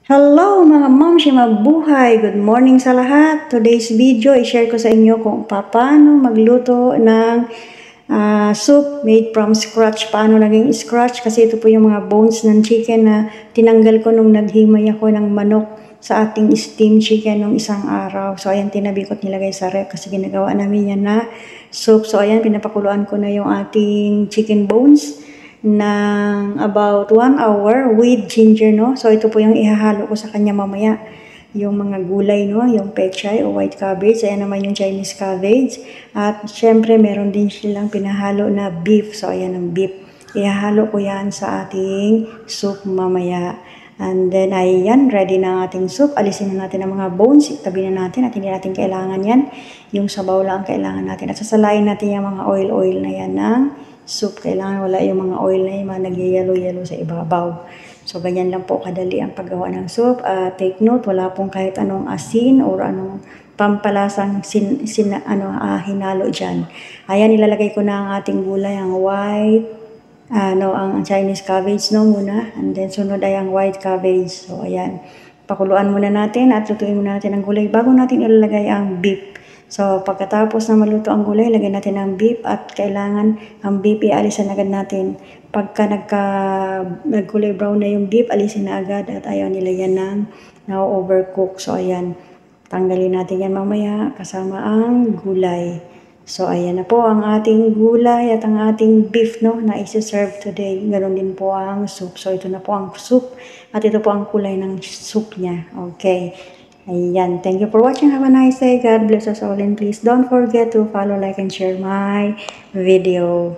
Hello mga momshi, mabuhay! Good morning sa lahat! Today's video, i-share ko sa inyo kung paano magluto ng soup made from scratch. Paano naging scratch? Kasi ito po yung mga bones ng chicken na tinanggal ko nung naghimay ako ng manok sa ating steamed chicken nung isang araw. So ayan, tinabi ko at nilagay sa ref kasi ginagawa namin yan na soup. So ayan, pinapakuluan ko na yung ating chicken bones ng about 1 hour with ginger, no? So, ito po yung ihahalo ko sa kanya mamaya. Yung mga gulay, no? Yung pechay o white cabbage. Ayan naman yung Chinese cabbage. At, syempre, meron din silang pinahalo na beef. So, ayan ang beef. Ihahalo ko yan sa ating soup mamaya. And then, ayan, ready na ang ating soup. Alisin na natin ang mga bones. Itabi na natin at hindi natin kailangan yan. Yung sabaw lang ang kailangan natin. At sasalain natin yung mga oil-oil na yan ng soup. Kailangan wala yung mga oil na yung mga nagyayalo-yalo sa ibabaw. So, ganyan lang po kadali ang paggawa ng soup. Take note, wala pong kahit anong asin or anong pampalasang hinalo dyan. Ayan, ilalagay ko na ang ating gulay, ang white, ang Chinese cabbage muna. And then, sunod ay ang white cabbage. So, ayan. Pakuluan muna natin at lutuin muna natin ang gulay bago natin ilalagay ang beef. So, pagkatapos na maluto ang gulay, lagyan natin ang beef at kailangan ang beef ialisan agad natin. Pagka nagkulay brown na yung beef, alisin na agad at ayaw nila yan ng na-overcook. So, ayan. Tanggalin natin yan mamaya kasama ang gulay. So, ayan na po ang ating gulay at ang ating beef, no, na isi-serve today. Ganon din po ang soup. So, ito na po ang soup at ito po ang kulay ng soup niya. Okay. Ayan. Thank you for watching. Have a nice day. God bless us all. And please don't forget to follow, like, and share my video.